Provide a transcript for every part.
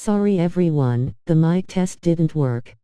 Sorry everyone, the mic test didn't work.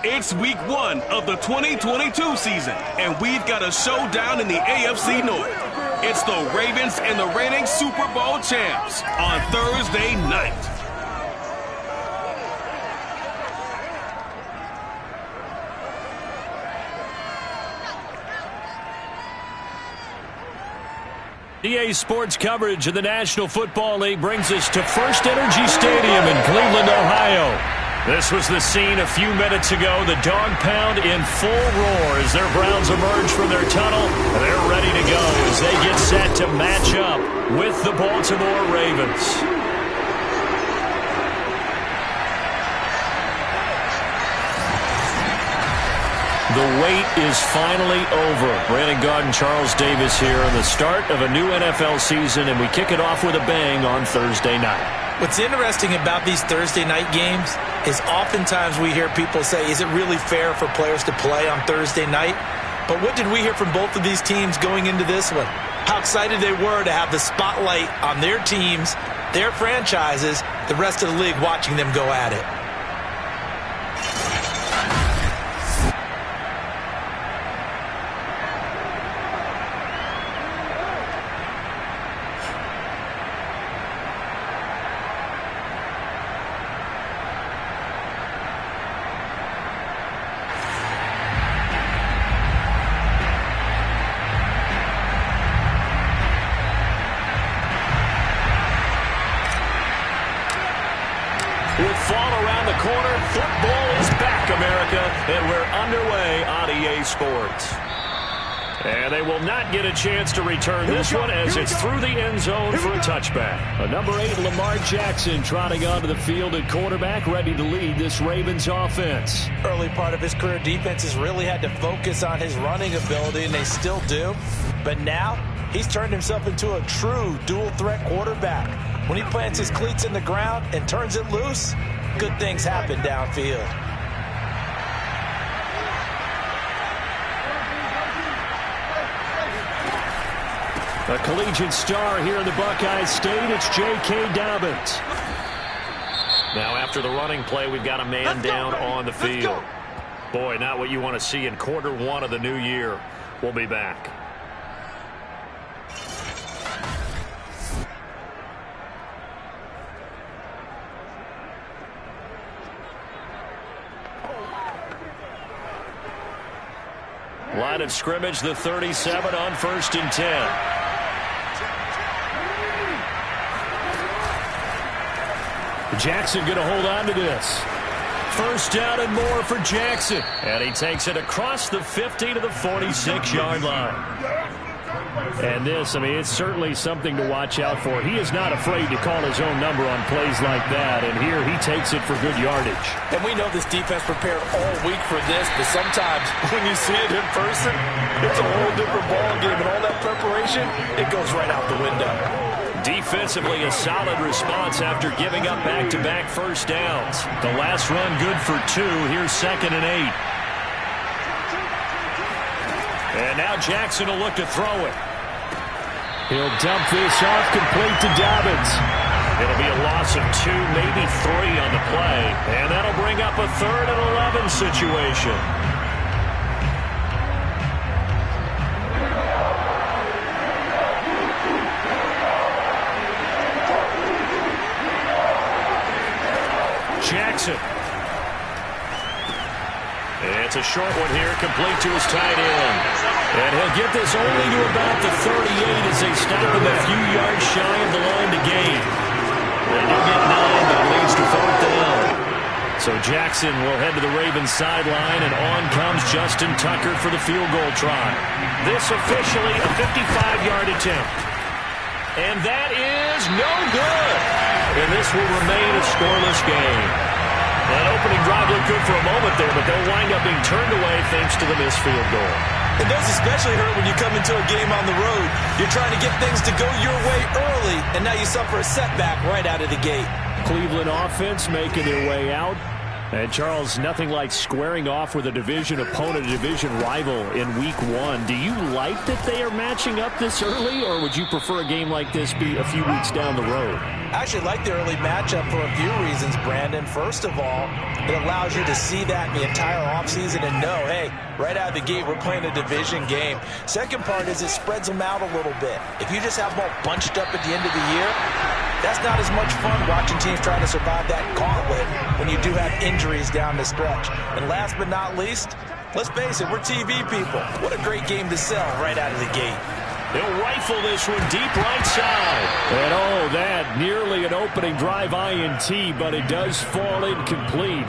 It's week 1 of the 2022 season, and we've got a showdown in the AFC North. It's the Ravens and the reigning Super Bowl champs on Thursday night. DA Sports coverage of the National Football League brings us to First Energy Stadium in Cleveland, Ohio. This was the scene a few minutes ago. The dog pound in full roar as their Browns emerge from their tunnel. They're ready to go as they get set to match up with the Baltimore Ravens. The wait is finally over. Brandon Gaudin, Charles Davis here on the start of a new NFL season, and we kick it off with a bang on Thursday night. What's interesting about these Thursday night games is oftentimes we hear people say, is it really fair for players to play on Thursday night? But what did we hear from both of these teams going into this one? How excited they were to have the spotlight on their teams, their franchises, the rest of the league watching them go at it. With fall around the corner, football is back, America, and we're underway on EA Sports. And they will not get a chance to return this one as it's through the end zone for a touchback. A number 8, Lamar Jackson, trotting onto the field at quarterback, ready to lead this Ravens offense. Early part of his career, defenses really had to focus on his running ability, and they still do. But now, he's turned himself into a true dual-threat quarterback. When he plants his cleats in the ground and turns it loose, good things happen downfield. A collegiate star here in the Buckeye State, it's J.K. Dobbins. Now after the running play, we've got a man down on the field. Boy, not what you want to see in quarter one of the new year. We'll be back. Line of scrimmage, the 37 on 1st and 10. Jackson going to hold on to this. First down and more for Jackson. And he takes it across the 50 to the 46-yard line. And this, I mean, it's certainly something to watch out for. He is not afraid to call his own number on plays like that. And here he takes it for good yardage. And we know this defense prepared all week for this, but sometimes when you see it in person, it's a whole different ballgame. And all that preparation, it goes right out the window. Defensively, a solid response after giving up back-to-back first downs. The last run good for 2. Here's 2nd and 8. And now Jackson will look to throw it. He'll dump this off complete to Dobbins. It'll be a loss of 2, maybe 3 on the play. And that'll bring up a 3rd and 11 situation. Jackson. It's a short one here, complete to his tight end. And he'll get this only to about the 38 as they stop him a few yards shy of the line to gain. They do get 9, but it leads to 4th down. So Jackson will head to the Ravens sideline, and on comes Justin Tucker for the field goal try. This officially a 55-yard attempt. And that is no good. And this will remain a scoreless game. That opening drive looked good for a moment there, but they'll wind up being turned away thanks to the missed field goal. And those especially hurt when you come into a game on the road. You're trying to get things to go your way early, and now you suffer a setback right out of the gate. Cleveland offense making their way out. And, Charles, nothing like squaring off with a division opponent, a division rival in Week 1. Do you like that they are matching up this early, or would you prefer a game like this be a few weeks down the road? I actually like the early matchup for a few reasons, Brandon. First of all, it allows you to see that the entire offseason and know, hey, right out of the gate, we're playing a division game. Second part is it spreads them out a little bit. If you just have them all bunched up at the end of the year, that's not as much fun watching teams trying to survive that gauntlet when you do have injuries down the stretch. And last but not least, let's face it, we're TV people. What a great game to sell right out of the gate. They'll rifle this one deep right side. And oh, that nearly an opening drive INT, but it does fall incomplete.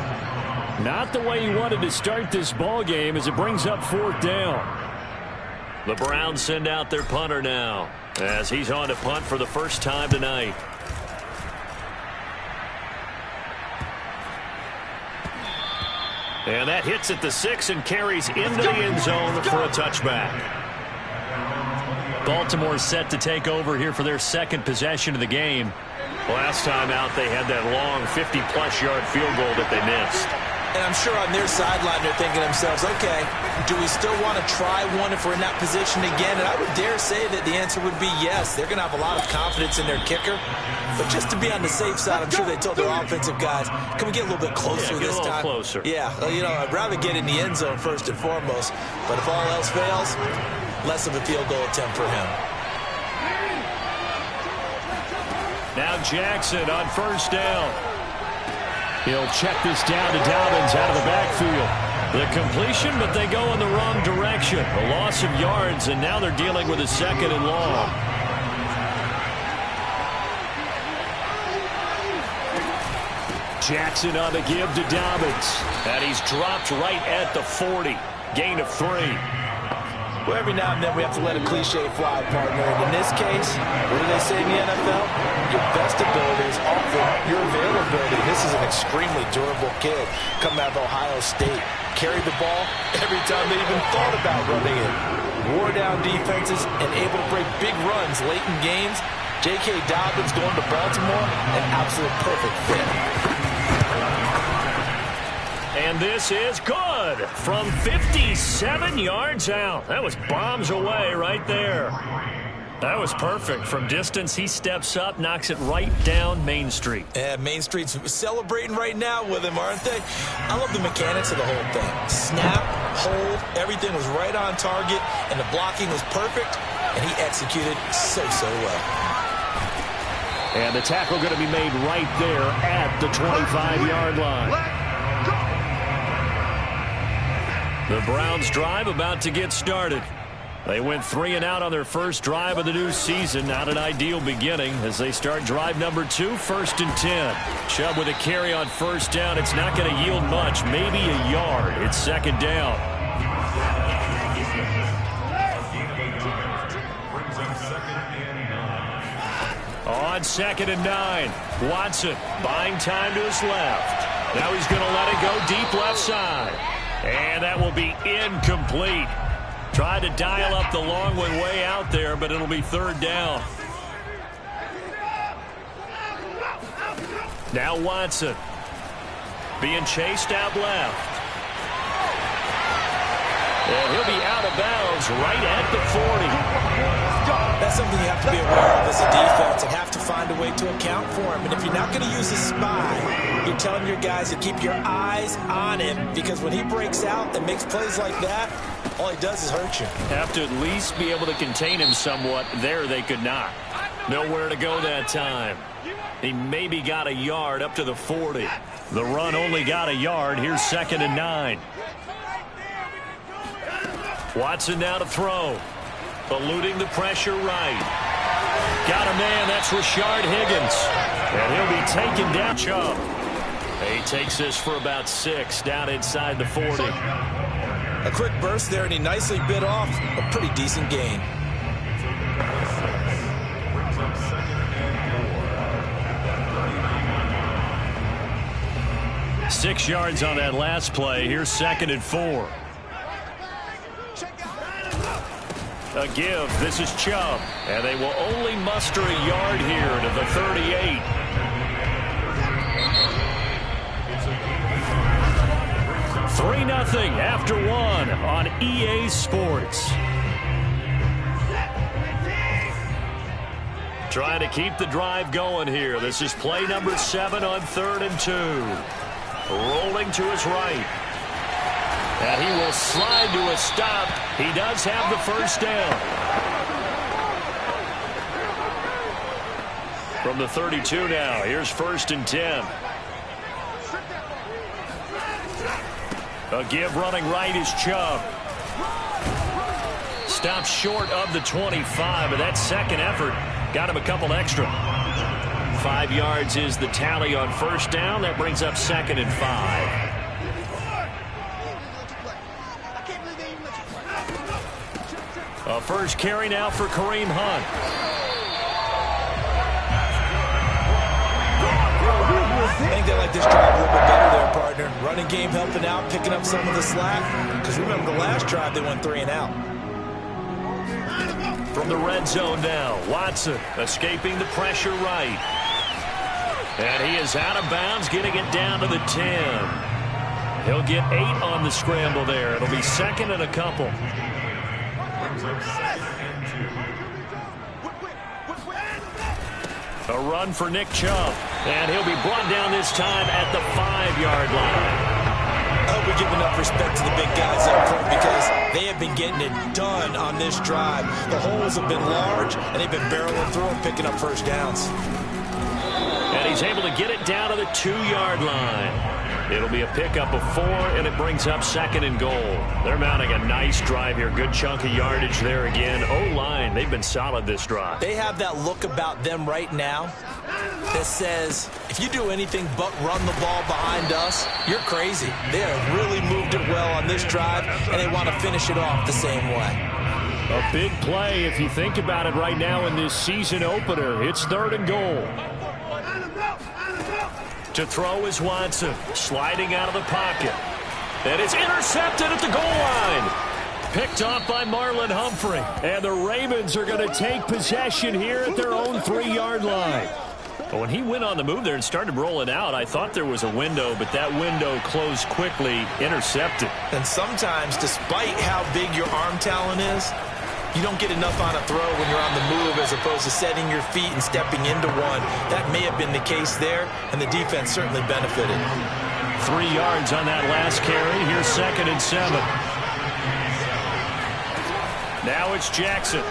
Not the way he wanted to start this ball game as it brings up 4th down. The Browns send out their punter now as he's on to punt for the first time tonight. And that hits at the 6 and carries into the end zone for a touchback. Baltimore set to take over here for their second possession of the game. Last time out, they had that long 50-plus yard field goal that they missed. And I'm sure on their sideline they're thinking to themselves, okay, do we still want to try one if we're in that position again? And I would dare say that the answer would be yes. They're going to have a lot of confidence in their kicker. But just to be on the safe side, I'm sure they told their offensive guys, can we get a little bit closer this time? Closer. Yeah, you know, I'd rather get in the end zone first and foremost. But if all else fails, less of a field goal attempt for him. Now Jackson on first down. He'll check this down to Dobbins out of the backfield. The completion, but they go in the wrong direction. A loss of yards, and now they're dealing with a 2nd and long. Jackson on the give to Dobbins. And he's dropped right at the 40. Gain of 3. Well, every now and then we have to let a cliche fly, partner. And in this case, what do they say in the NFL? Your best ability is often your availability. This is an extremely durable kid coming out of Ohio State. Carried the ball every time they even thought about running it. Wore down defenses and able to break big runs late in games. J.K. Dobbins going to Baltimore, an absolute perfect fit. And this is good from 57 yards out. That was bombs away right there. That was perfect. From distance, he steps up, knocks it right down Main Street. Yeah, Main Street's celebrating right now with him, aren't they? I love the mechanics of the whole thing. Snap, hold, everything was right on target, and the blocking was perfect, and he executed so well. And the tackle going to be made right there at the 25-yard line. The Browns drive about to get started. They went 3 and out on their first drive of the new season. Not an ideal beginning as they start drive number 2, 1st and 10. Chubb with a carry on first down. It's not going to yield much, maybe a yard. It's 2nd down. On 2nd and 9, Watson buying time to his left. Now he's going to let it go deep left side. And that will be incomplete. Tried to dial up the long one way out there, but it'll be 3rd down. Now Watson being chased out left. And he'll be out of bounds right at the 40. That's something you have to be aware of as a defense and have to find a way to account for him. And if you're not going to use a spy, you're telling your guys to keep your eyes on him, because when he breaks out and makes plays like that, all he does is hurt you. Have to at least be able to contain him somewhat. There they could not. Nowhere to go that time. He maybe got a yard up to the 40. The run only got a yard. Here's 2nd and 9. Watson now to throw. Eluding the pressure right. Got a man. That's Rashard Higgins. And he'll be taken down. Chubb. He takes this for about 6 down inside the 40. A quick burst there, and he nicely bit off a pretty decent gain. Six yards on that last play. Here's 2nd and 4. A give. This is Chubb. And they will only muster a yard here to the 38. It's 3-0 after 1 on EA Sports. Trying to keep the drive going here. This is play number 7 on 3rd and 2. Rolling to his right. And he will slide to a stop. He does have the first down. From the 32 now, here's 1st and 10. A give running right is Chubb. Stops short of the 25, but that second effort got him a couple extra. 5 yards is the tally on first down. That brings up 2nd and 5. A first carry now for Kareem Hunt. I think they like this drive a little bit better there, partner. Running game helping out, picking up some of the slack. Because remember, the last drive they went 3 and out. From the red zone now, Watson escaping the pressure right. And he is out of bounds, getting it down to the 10. He'll get 8 on the scramble there. It'll be 2nd and a couple. A run for Nick Chubb. And he'll be brought down this time at the 5-yard line. I hope we give enough respect to the big guys up front, because they have been getting it done on this drive. The holes have been large, and they've been barreling through and picking up first downs. And he's able to get it down to the 2-yard line. It'll be a pickup of 4, and it brings up 2nd and goal. They're mounting a nice drive here. Good chunk of yardage there again. O-line, they've been solid this drive. They have that look about them right now that says, if you do anything but run the ball behind us, you're crazy. They have really moved it well on this drive, and they want to finish it off the same way. A big play if you think about it right now in this season opener. It's 3rd and goal. To throw is Watson, sliding out of the pocket. And it's intercepted at the goal line. Picked off by Marlon Humphrey. And the Ravens are going to take possession here at their own 3-yard line. But when he went on the move there and started rolling out, I thought there was a window, but that window closed quickly, intercepted. And sometimes, despite how big your arm talent is, You don't get enough on a throw when you're on the move as opposed to setting your feet and stepping into one. That may have been the case there, and the defense certainly benefited. 3 yards on that last carry. Here's 2nd and 7. Now it's Jackson.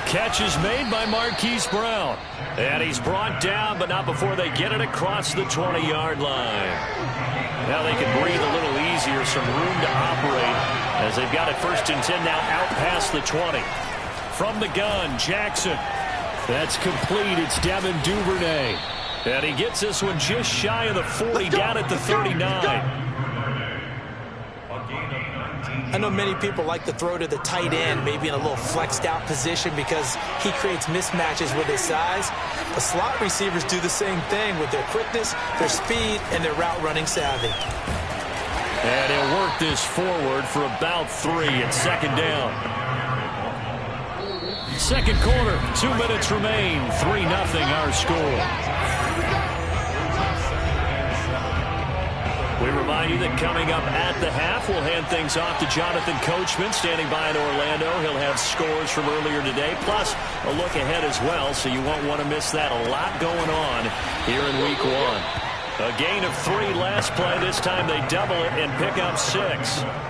Catch is made by Marquise Brown. And he's brought down, but not before they get it across the 20-yard line. Now they can breathe a little easier, some room to operate as they've got it 1st and 10 now out past the 20. From the gun, Jackson. That's complete. It's Devin Duvernay. And he gets this one just shy of the 40, down at the 39. I know many people like to throw to the tight end, maybe in a little flexed out position because he creates mismatches with his size. The slot receivers do the same thing with their quickness, their speed, and their route running savvy. And he'll work this forward for about 3 at 2nd down. 2nd quarter, 2 minutes remain, 3-0 our score. We remind you that coming up at the half, we'll hand things off to Jonathan Coachman, standing by in Orlando. He'll have scores from earlier today, plus a look ahead as well, so you won't want to miss that. A lot going on here in Week 1. A gain of 3 last play. This time they double it and pick up 6.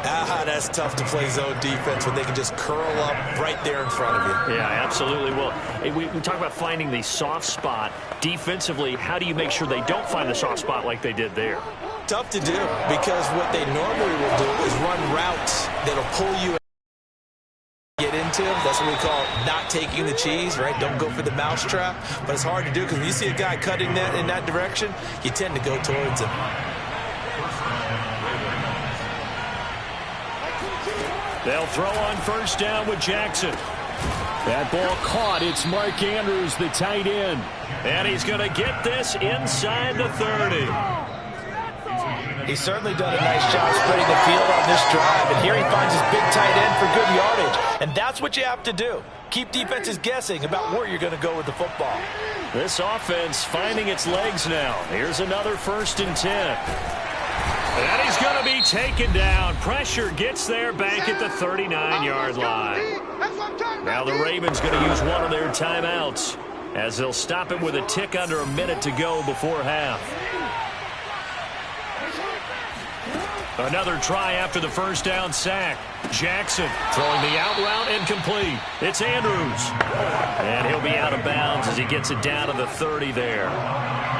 That's tough to play zone defense when they can just curl up right there in front of you. Yeah, absolutely. Well, we talk about finding the soft spot. Defensively, how do you make sure they don't find the soft spot like they did there? Tough to do because what they normally will do is run routes that'll pull you get into. That's what we call not taking the cheese, right? Don't go for the mousetrap. But it's hard to do because when you see a guy cutting that in that direction, you tend to go towards him. They'll throw on 1st down with Jackson. That ball caught. It's Mark Andrews, the tight end. And he's going to get this inside the 30. He's certainly done a nice job spreading the field on this drive. And here he finds his big tight end for good yardage. And that's what you have to do. Keep defenses guessing about where you're going to go with the football. This offense finding its legs now. Here's another 1st and 10. And he's going to be taken down. Pressure gets there back at the 39-yard line. Now the Ravens going to use one of their timeouts as they'll stop it with a tick under a minute to go before half. Another try after the 1st down sack. Jackson throwing the out route and complete. It's Andrews. And he'll be out of bounds as he gets it down to the 30 there.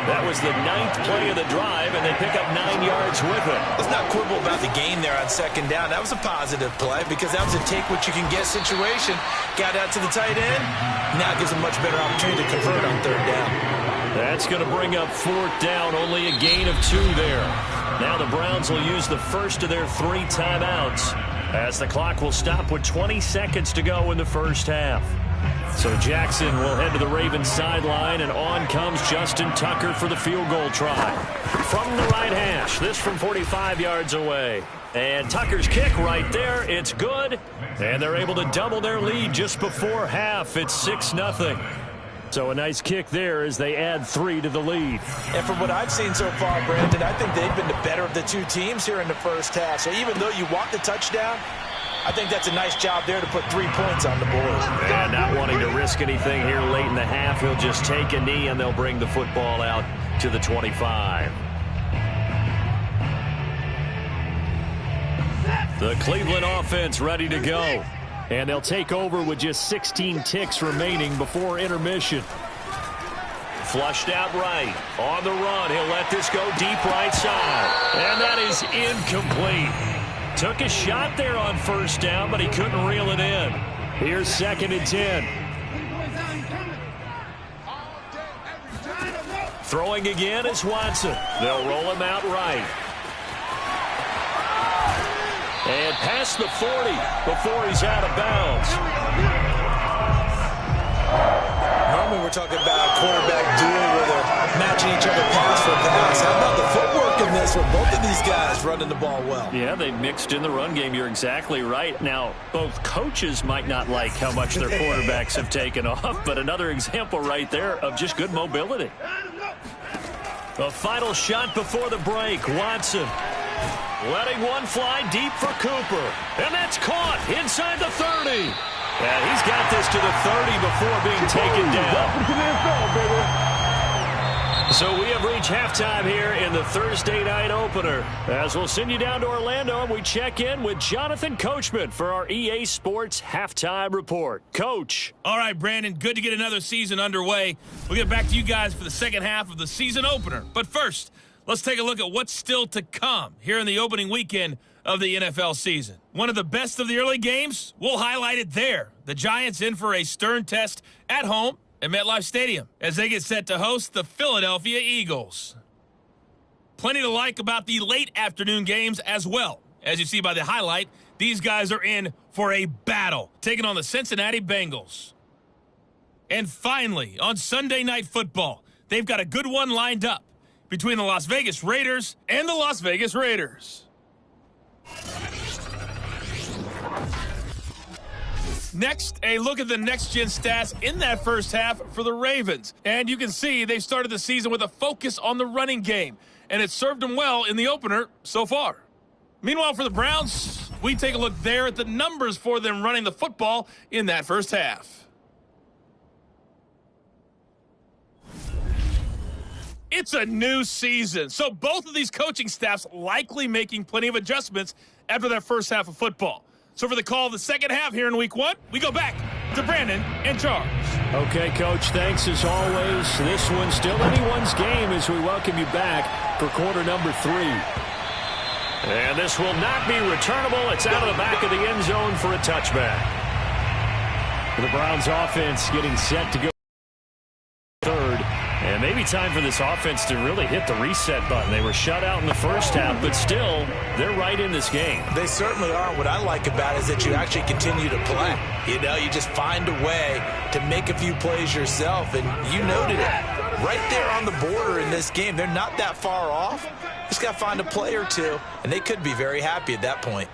That was the 9th play of the drive, and they pick up 9 yards with it. Let's not quibble about the gain there on 2nd down. That was a positive play because that was a take-what-you-can-get situation. Got out to the tight end. Now it gives a much better opportunity to convert on 3rd down. That's going to bring up 4th down. Only a gain of 2 there. Now the Browns will use the first of their 3 timeouts as the clock will stop with 20 seconds to go in the 1st half. So Jackson will head to the Ravens sideline, and on comes Justin Tucker for the field goal try. From the right hash, this from 45 yards away. And Tucker's kick right there, it's good. And they're able to double their lead just before half. It's 6-0. So a nice kick there as they add 3 to the lead. And from what I've seen so far, Brandon, I think they've been the better of the 2 teams here in the 1st half. So even though you want the touchdown, I think that's a nice job there to put 3 points on the board. And not wanting to risk anything here late in the half, he'll just take a knee and they'll bring the football out to the 25. The Cleveland offense ready to go. And they'll take over with just 16 ticks remaining before intermission. Flushed out right. On the run. He'll let this go deep right side. And that is incomplete. Took a shot there on 1st down, but he couldn't reel it in. Here's 2nd and 10. Throwing again is Watson. They'll roll him out right. And past the 40 before he's out of bounds. Normally we're talking about a quarterback duel where they're matching each other pass for pass. How about the footwork in this one? Both of these guys running the ball well. Yeah, they mixed in the run game. You're exactly right. Now, both coaches might not like how much their quarterbacks have taken off, but another example right there of just good mobility. A final shot before the break. Watson. Letting one fly deep for Cooper. And that's caught inside the 30. And he's got this to the 30 before being taken down. So we have reached halftime here in the Thursday night opener. As we'll send you down to Orlando, and we check in with Jonathan Coachman for our EA Sports Halftime Report. Coach. All right, Brandon, good to get another season underway. We'll get back to you guys for the second half of the season opener. But first, let's take a look at what's still to come here in the opening weekend of the NFL season. One of the best of the early games, we'll highlight it there. The Giants in for a stern test at home at MetLife Stadium as they get set to host the Philadelphia Eagles. Plenty to like about the late afternoon games as well. As you see by the highlight, these guys are in for a battle, taking on the Cincinnati Bengals. And finally, on Sunday Night Football, they've got a good one lined up between the Las Vegas Raiders and the Las Vegas Raiders. Next, a look at the next-gen stats in that first half for the Ravens. And you can see they started the season with a focus on the running game, and it served them well in the opener so far. Meanwhile, for the Browns, we take a look there at the numbers for them running the football in that first half. It's a new season, so both of these coaching staffs likely making plenty of adjustments after that first half of football. So for the call of the second half here in Week 1, we go back to Brandon and Charles. Okay, Coach, thanks as always. This one's still anyone's game as we welcome you back for quarter number 3. And this will not be returnable. It's out of the back of the end zone for a touchback. The Browns offense getting set to go third. And maybe time for this offense to really hit the reset button. They were shut out in the first half, but still, they're right in this game. They certainly are. What I like about it is that you actually continue to play. You know, you just find a way to make a few plays yourself, and you noted it. Right there on the border in this game. They're not that far off. Just got to find a play or two, and they could be very happy at that point.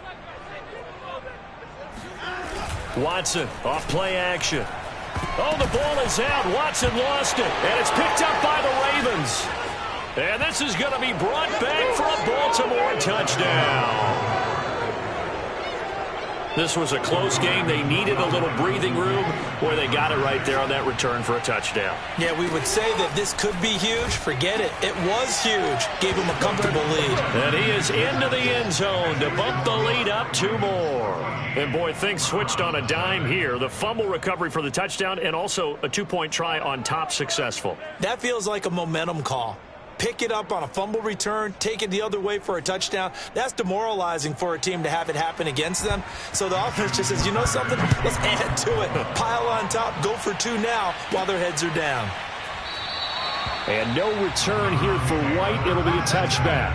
Watson, off play action. Oh, the ball is out. Watson lost it, and it's picked up by the Ravens. And this is going to be brought back for a Baltimore touchdown. This was a close game. They needed a little breathing room where they got it right there on that return for a touchdown. Yeah, we would say that this could be huge. Forget it. It was huge. Gave him a comfortable lead. And he is into the end zone to bump the lead up 2 more. And, boy, things switched on a dime here. The fumble recovery for the touchdown and also a 2-point try on top successful. That feels like a momentum call. Pick it up on a fumble return, take it the other way for a touchdown. That's demoralizing for a team to have it happen against them. So the offense just says, you know something? Let's add to it. Pile on top, go for 2 now while their heads are down. And no return here for White. It'll be a touchback.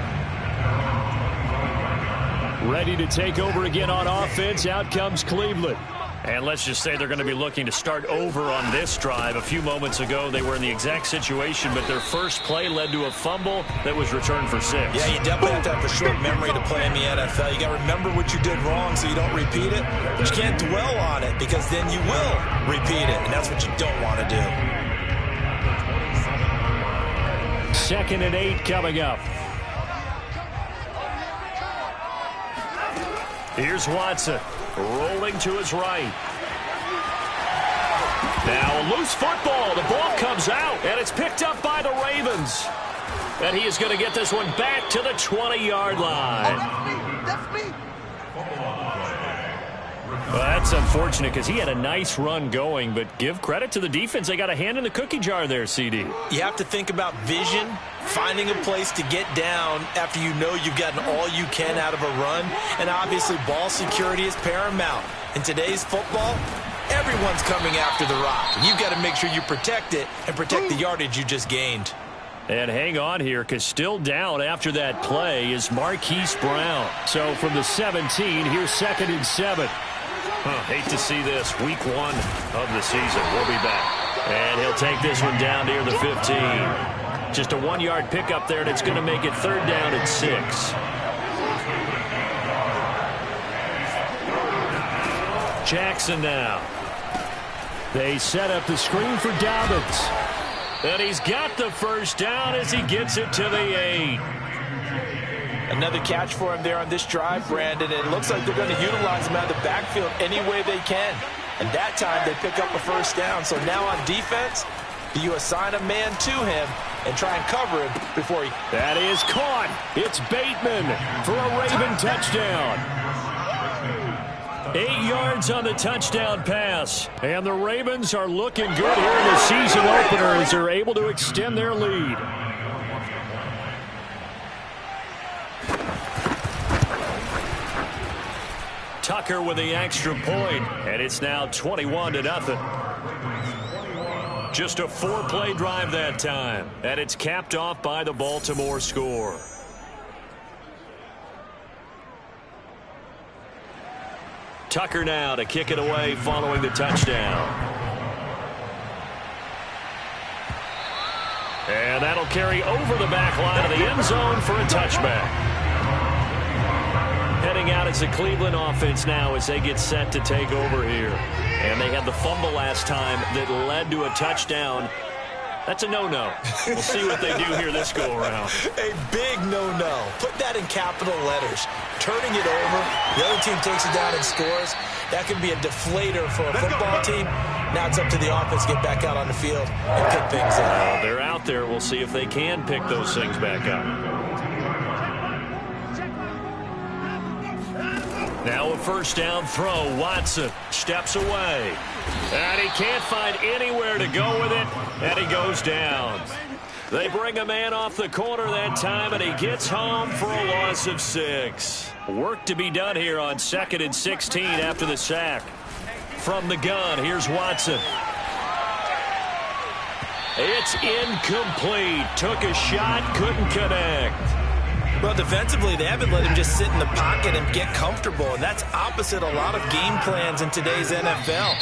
Ready to take over again on offense. Out comes Cleveland. And let's just say they're going to be looking to start over on this drive. A few moments ago, they were in the exact situation, but their first play led to a fumble that was returned for 6. Yeah, you definitely have to have a short memory to play in the NFL. You got to remember what you did wrong so you don't repeat it, but you can't dwell on it because then you will repeat it, and that's what you don't want to do. 2nd and 8 coming up. Here's Watson. Rolling to his right. Now a loose football. The ball comes out, and it's picked up by the Ravens. And he is going to get this one back to the 20-yard line. That's me. Well, that's unfortunate because he had a nice run going, but give credit to the defense. They got a hand in the cookie jar there, CD. You have to think about vision, finding a place to get down after you know you've gotten all you can out of a run, and obviously ball security is paramount. In today's football, everyone's coming after the rock. You've got to make sure you protect it and protect the yardage you just gained. And hang on here, because still down after that play is Marquise Brown. So from the 17, here's 2nd and 7. Hate to see this. Week 1 of the season. We'll be back. And he'll take this one down near the 15. Just a 1-yard pickup there, and it's going to make it 3rd down and 6. Jackson now. They set up the screen for Dobbins. And he's got the first down as he gets it to the 8. Another catch for him there on this drive, Brandon. It looks like they're going to utilize him out of the backfield any way they can. And that time they pick up a first down. So now on defense, do you assign a man to him and try and cover him before he... That is caught. It's Bateman for a Raven touchdown. 8 yards on the touchdown pass. And the Ravens are looking good here in the season opener as they're able to extend their lead. Tucker with the extra point, and it's now 21-0. Just a 4-play drive that time, and it's capped off by the Baltimore score. Tucker now to kick it away following the touchdown. And that'll carry over the back line of the end zone for a touchback. Heading out as the Cleveland offense now as they get set to take over here. And they had the fumble last time that led to a touchdown. That's a no-no. We'll see what they do here this go-around. A big no-no. Put that in capital letters. Turning it over, the other team takes it down and scores. That can be a deflator for a football team. Now it's up to the offense to get back out on the field and pick things up. They're out there. We'll see if they can pick those things back up. Now a first down throw. Watson steps away. And he can't find anywhere to go with it. And he goes down. They bring a man off the corner that time, and he gets home for a loss of 6. Work to be done here on 2nd and 16 after the sack. From the gun, here's Watson. It's incomplete. Took a shot, couldn't connect. Well, defensively, they haven't let him just sit in the pocket and get comfortable, and that's opposite a lot of game plans in today's NFL.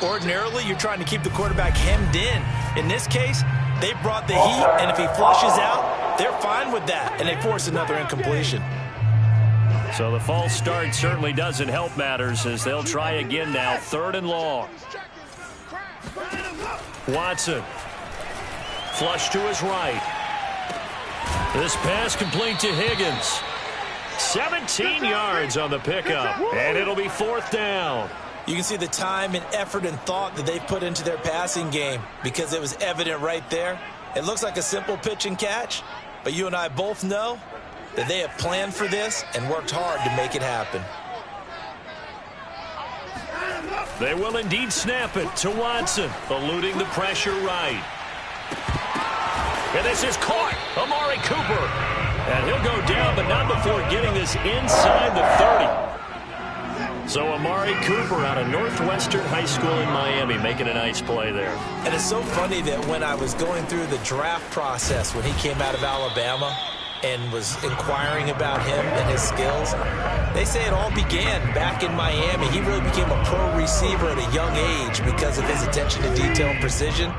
Ordinarily, you're trying to keep the quarterback hemmed in. In this case, they brought the heat, and if he flushes out, they're fine with that, and they force another incompletion. So the false start certainly doesn't help matters as they'll try again now, 3rd and long. Watson. Flush to his right. This pass complete to Higgins. 17 yards on the pickup, and it'll be 4th down. You can see the time and effort and thought that they put into their passing game because it was evident right there. It looks like a simple pitch and catch, but you and I both know that they have planned for this and worked hard to make it happen. They will indeed snap it to Watson, eluding the pressure right. And this is caught. Amari Cooper. And he'll go down, but not before getting this inside the 30. So Amari Cooper out of Northwestern High School in Miami making a nice play there. And it's so funny that when I was going through the draft process when he came out of Alabama and was inquiring about him and his skills, they say it all began back in Miami. He really became a pro receiver at a young age because of his attention to detail and precision.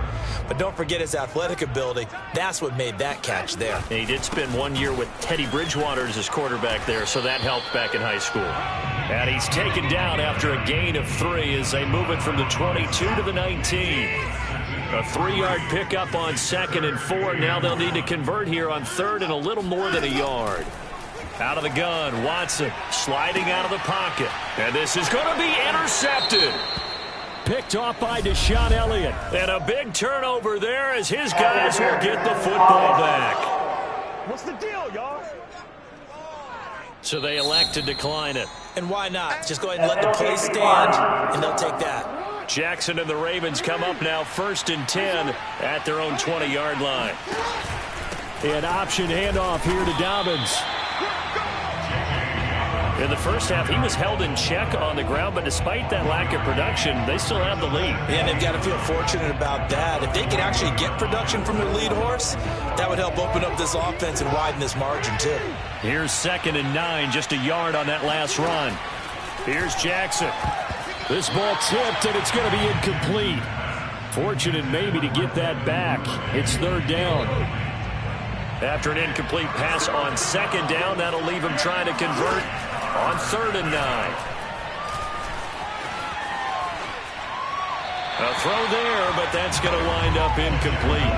But don't forget his athletic ability. That's what made that catch there. And he did spend 1 year with Teddy Bridgewater as his quarterback there, so that helped back in high school. And he's taken down after a gain of 3 as they move it from the 22 to the 19. A 3-yard pickup on 2nd and 4. Now they'll need to convert here on 3rd and a little more than a yard. Out of the gun, Watson sliding out of the pocket. And this is going to be intercepted. Picked off by Deshaun Elliott. And a big turnover there as his guys will get the football back. What's the deal, y'all? So they elect to decline it. And why not? Just go ahead and let the play stand, and they'll take that. Jackson and the Ravens come up now 1st and 10 at their own 20-yard line. An option handoff here to Dobbins. In the first half, he was held in check on the ground, but despite that lack of production, they still have the lead. Yeah, they've got to feel fortunate about that. If they can actually get production from their lead horse, that would help open up this offense and widen this margin, too. Here's 2nd and 9, just a yard on that last run. Here's Jackson. This ball tipped, and it's going to be incomplete. Fortunate maybe to get that back. It's 3rd down. After an incomplete pass on 2nd down, that'll leave him trying to convert on 3rd and 9. A throw there, but that's going to wind up incomplete.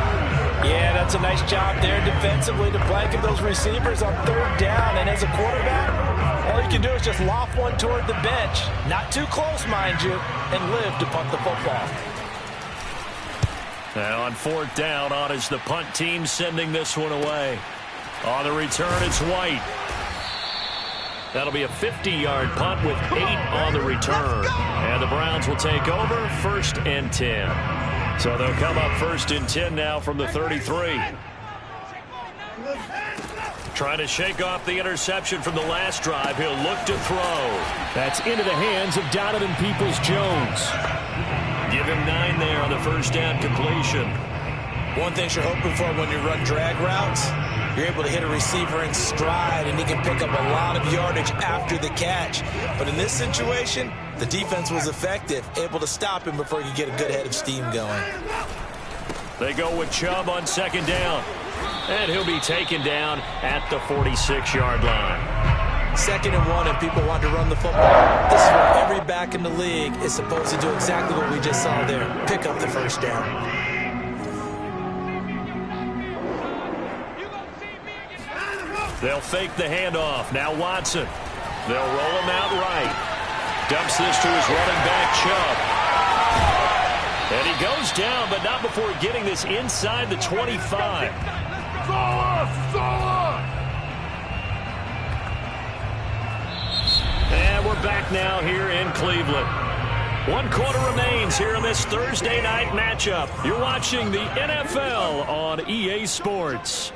Yeah, that's a nice job there defensively to blanket those receivers on third down. And as a quarterback, all you can do is just loft one toward the bench. Not too close, mind you, and live to punt the football. Now on fourth down, on is the punt team sending this one away. On the return, it's White. That'll be a 50-yard punt with 8 on the return. And the Browns will take over 1st and 10. So they'll come up 1st and 10 now from the 33. Trying to shake off the interception from the last drive. He'll look to throw. That's into the hands of Donovan Peoples-Jones. Give him 9 there on the first down completion. One thing you're hoping for when you run drag routes, you're able to hit a receiver in stride, and he can pick up a lot of yardage after the catch. But in this situation, the defense was effective, able to stop him before he could get a good head of steam going. They go with Chubb on second down. And he'll be taken down at the 46-yard line. 2nd and 1, and people want to run the football. This is where every back in the league is supposed to do exactly what we just saw there. Pick up the first down. They'll fake the handoff. Now Watson. They'll roll him out right. Dumps this to his running back, Chubb. And he goes down, but not before getting this inside the 25. And we're back now here in Cleveland. 1 quarter remains here in this Thursday night matchup. You're watching the NFL on EA Sports.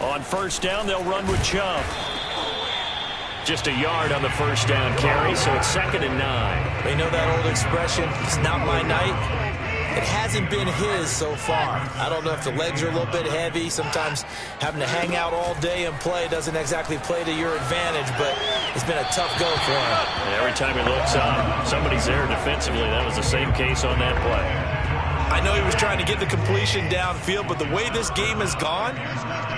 On first down, they'll run with Chubb. Just a yard on the first down carry, so it's 2nd and 9. You know that old expression, it's not my night? It hasn't been his so far. I don't know if the legs are a little bit heavy. Sometimes having to hang out all day and play doesn't exactly play to your advantage, but it's been a tough go for him. Every time he looks up, somebody's there defensively. That was the same case on that play. I know he was trying to get the completion downfield, but the way this game has gone,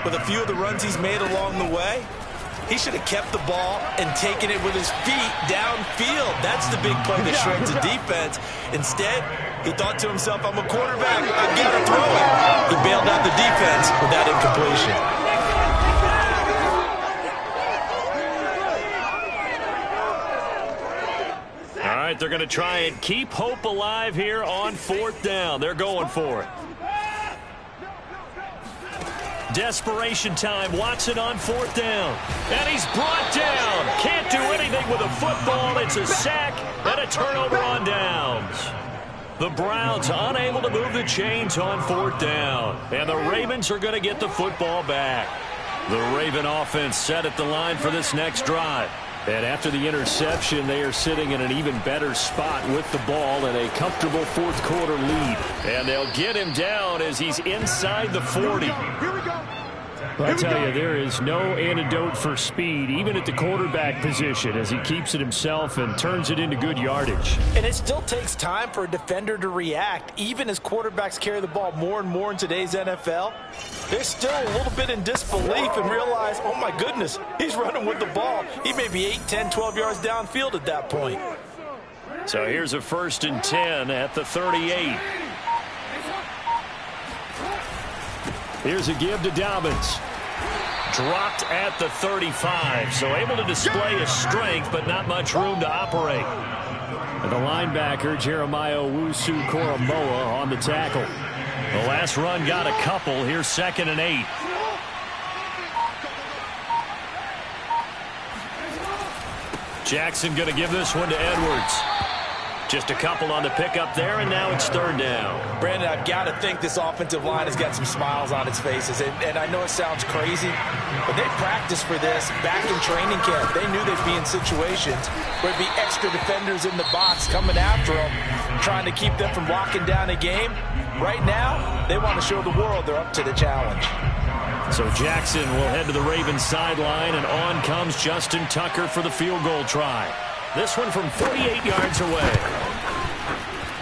with a few of the runs he's made along the way, he should have kept the ball and taken it with his feet downfield. That's the big play that shreds a defense. Instead, he thought to himself, I'm a quarterback, I gotta throw it. He bailed out the defense with that incompletion. All right, they're going to try and keep hope alive here on 4th down. They're going for it. Desperation time. Watson on 4th down. And he's brought down. Can't do anything with a football. It's a sack and a turnover on downs. The Browns unable to move the chains on 4th down. And the Ravens are going to get the football back. The Raven offense set at the line for this next drive. And after the interception, they are sitting in an even better spot with the ball and a comfortable 4th quarter lead. And they'll get him down as he's inside the 40. Here we go. I tell you, there is no antidote for speed, even at the quarterback position, as he keeps it himself and turns it into good yardage. And it still takes time for a defender to react. Even as quarterbacks carry the ball more and more in today's NFL, they're still a little bit in disbelief and realize, oh my goodness, he's running with the ball. He may be 8, 10, 12 yards downfield at that point. So here's a 1st and 10 at the 38. Here's a give to Dobbins. Dropped at the 35, so able to display his strength, but not much room to operate. And the linebacker, Jeremiah Owusu-Koramoah, on the tackle. The last run got a couple. Here's 2nd and 8. Jackson going to give this one to Edwards. Just a couple on the pickup there, and now it's 3rd down. Brandon, I've got to think this offensive line has got some smiles on its faces. And I know it sounds crazy, but they practiced for this back in training camp. They knew they'd be in situations where there'd be extra defenders in the box coming after them, trying to keep them from locking down a game. Right now, they want to show the world they're up to the challenge. So Jackson will head to the Ravens sideline, and on comes Justin Tucker for the field goal try. This one from 48 yards away.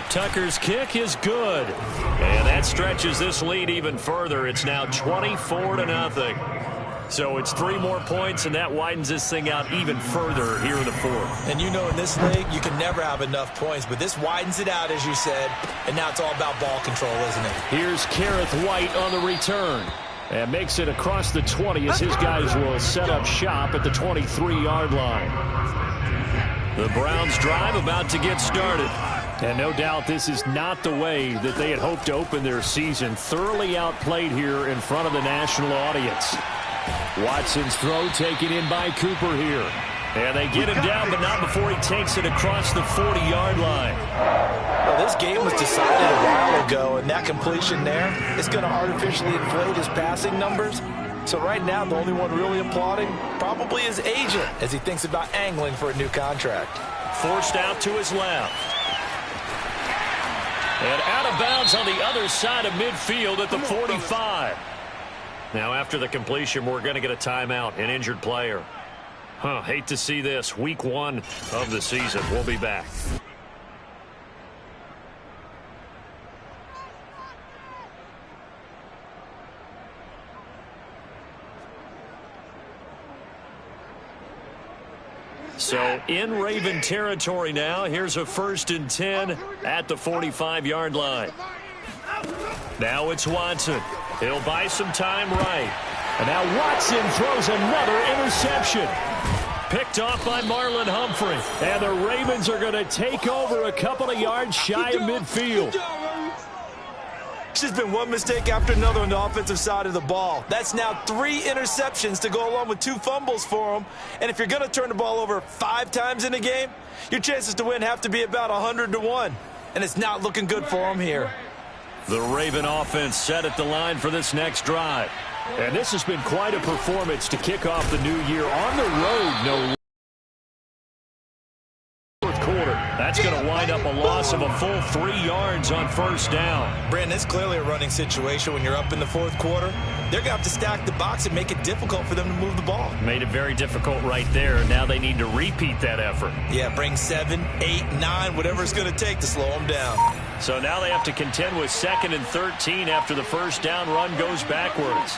Tucker's kick is good. And that stretches this lead even further. It's now 24-0. So it's 3 more points, and that widens this thing out even further here in the fourth. And you know, in this league, you can never have enough points, but this widens it out, as you said, and now it's all about ball control, isn't it? Here's Kareth White on the return. And makes it across the 20 as his guys will set up shop at the 23-yard line. The Browns drive about to get started. And no doubt this is not the way that they had hoped to open their season. Thoroughly outplayed here in front of the national audience. Watson's throw taken in by Cooper here. And they get him down, but not before he takes it across the 40-yard line. Well, this game was decided a while ago, and that completion there is going to artificially inflate his passing numbers. So right now, the only one really applauding probably his agent as he thinks about angling for a new contract. Forced out to his left. And out of bounds on the other side of midfield at the 45. Now after the completion, we're going to get a timeout, an injured player. Hate to see this. Week 1 of the season. We'll be back. So in Raven territory now. Here's a 1st and 10 at the 45-yard line. Now it's Watson. He'll buy some time right. And now Watson throws another interception. Picked off by Marlon Humphrey. And the Ravens are going to take over a couple of yards shy of midfield. It's just been one mistake after another on the offensive side of the ball. That's now 3 interceptions to go along with 2 fumbles for him. And if you're going to turn the ball over 5 times in a game, your chances to win have to be about 100-1. And it's not looking good for him here. The Raven offense set at the line for this next drive. And this has been quite a performance to kick off the new year on the road. No fourth quarter. That's going to wind up a loss of a full 3 yards on 1st down. Brandon, it's clearly a running situation when you're up in the 4th quarter. They're going to have to stack the box and make it difficult for them to move the ball. Made it very difficult right there. Now they need to repeat that effort. Yeah, bring 7, 8, 9, whatever it's going to take to slow them down. So now they have to contend with 2nd and 13 after the 1st down run goes backwards.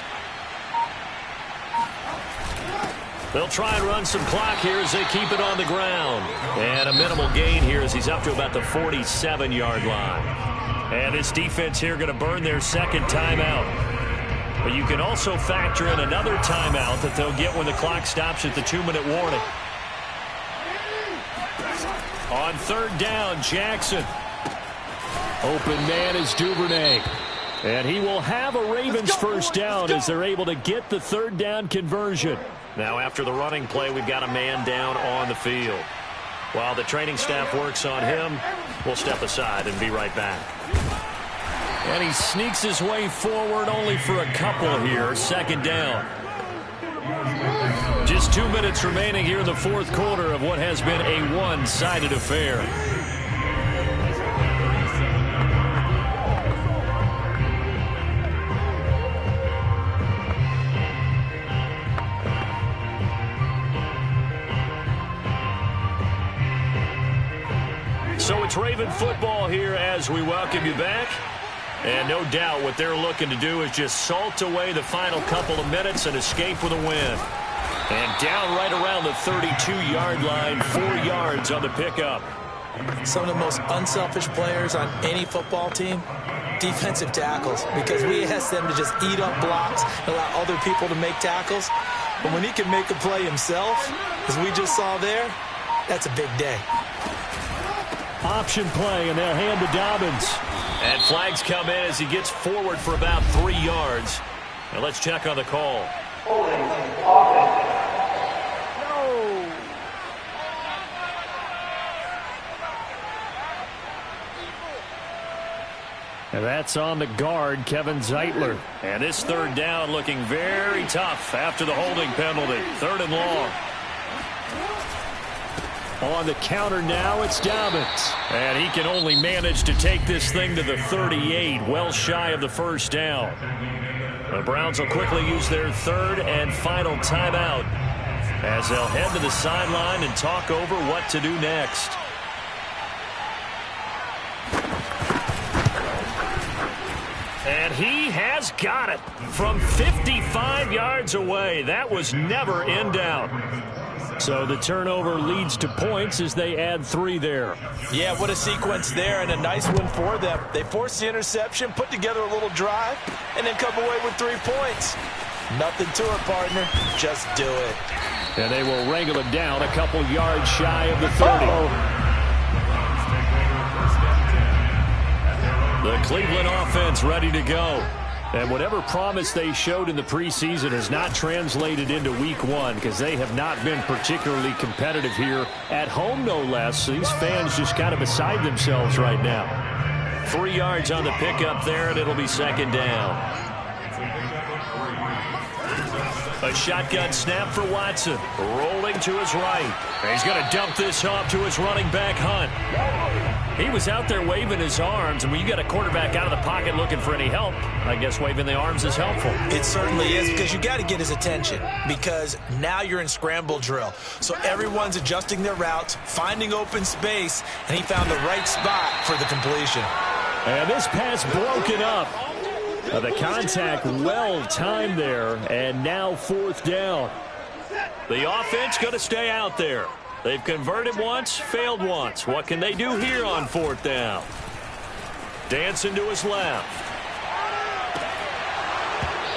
They'll try and run some clock here as they keep it on the ground. And a minimal gain here as he's up to about the 47-yard line. And this defense here going to burn their 2nd timeout. But you can also factor in another timeout that they'll get when the clock stops at the 2-minute warning. On 3rd down, Jackson. Open man is Duvernay. And he will have a Ravens 1st down as they're able to get the 3rd down conversion. Now after the running play, we've got a man down on the field. While the training staff works on him, we'll step aside and be right back. And he sneaks his way forward only for a couple here. 2nd down. Just 2 minutes remaining here in the 4th quarter of what has been a one-sided affair. So it's Raven football here as we welcome you back. And no doubt what they're looking to do is just salt away the final couple of minutes and escape with a win. And down right around the 32-yard line, 4 yards on the pickup. Some of the most unselfish players on any football team, defensive tackles, because we ask them to just eat up blocks and allow other people to make tackles. But when he can make a play himself, as we just saw there, that's a big day. Option play, and they'll hand to Dobbins. And flags come in as he gets forward for about 3 yards. Now let's check on the call. And that's on the guard, Kevin Zeitler. And this 3rd down looking very tough after the holding penalty. 3rd and long. On the counter now, it's Dobbins. And he can only manage to take this thing to the 38, well shy of the 1st down. The Browns will quickly use their 3rd and final timeout as they'll head to the sideline and talk over what to do next. And he has got it from 55 yards away. That was never in doubt. So the turnover leads to points as they add 3 there. Yeah, what a sequence there, and a nice win for them. They forced the interception, put together a little drive, and then come away with 3 points. Nothing to it, partner. Just do it. And they will wrangle it down a couple yards shy of the 30. The Cleveland offense ready to go. And whatever promise they showed in the preseason has not translated into week 1 because they have not been particularly competitive here at home, no less. These fans just kind of beside themselves right now. 3 yards on the pickup there, and it'll be second down. A shotgun snap for Watson. Rolling to his right. He's going to dump this off to his running back, Hunt. He was out there waving his arms, and when you got a quarterback out of the pocket looking for any help, I guess waving the arms is helpful. It certainly is, because you got to get his attention, because now you're in scramble drill. So everyone's adjusting their routes, finding open space, and he found the right spot for the completion. And this pass broken up. The contact well timed there, and now 4th down. The offense going to stay out there. They've converted once, failed once. What can they do here on 4th down? Dancing to his left.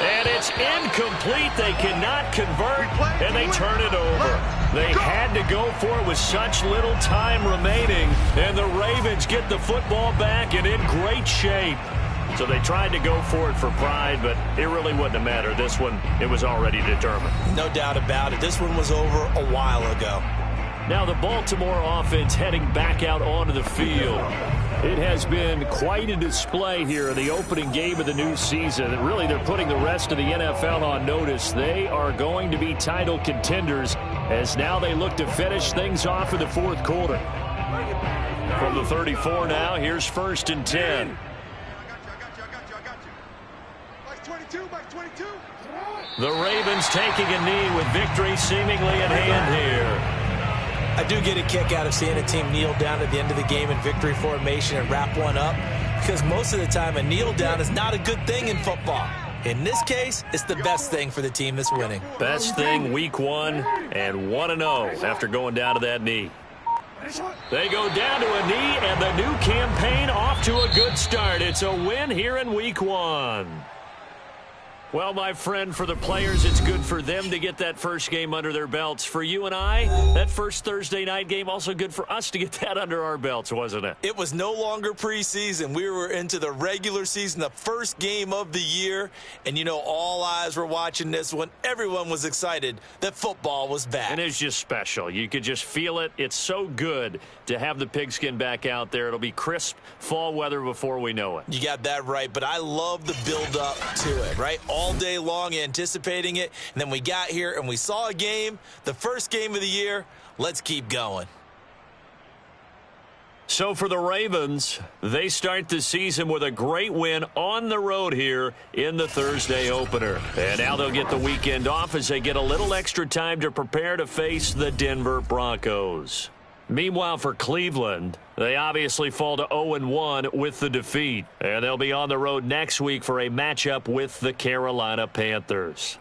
And it's incomplete. They cannot convert, and they turn it over. They had to go for it with such little time remaining, and the Ravens get the football back and in great shape. So they tried to go for it for pride, but it really wouldn't have mattered. This one, it was already determined. No doubt about it. This one was over a while ago. Now the Baltimore offense heading back out onto the field. It has been quite a display here in the opening game of the new season. And really, they're putting the rest of the NFL on notice. They are going to be title contenders as now they look to finish things off in the 4th quarter. From the 34 now, here's 1st and 10. The Ravens taking a knee with victory seemingly at hand here. I do get a kick out of seeing a team kneel down at the end of the game in victory formation and wrap one up, because most of the time a kneel down is not a good thing in football. In this case, it's the best thing for the team that's winning. Best thing week 1 and 1-0 after going down to that knee. They go down to a knee, and the new campaign off to a good start. It's a win here in week 1. Well, my friend, for the players, it's good for them to get that first game under their belts. For you and I, that first Thursday night game, also good for us to get that under our belts, wasn't it? It was no longer preseason. We were into the regular season, the first game of the year. And, you know, all eyes were watching this one. Everyone was excited that football was back. And it's just special. You could just feel it. It's so good to have the pigskin back out there. It'll be crisp fall weather before we know it. You got that right, but I love the build-up to it, right? All day long anticipating it, and then we got here and we saw a game, the first game of the year. Let's keep going. So for the Ravens, they start the season with a great win on the road here in the Thursday opener. And now they'll get the weekend off as they get a little extra time to prepare to face the Denver Broncos. Meanwhile, for Cleveland, they obviously fall to 0-1 with the defeat. And they'll be on the road next week for a matchup with the Carolina Panthers.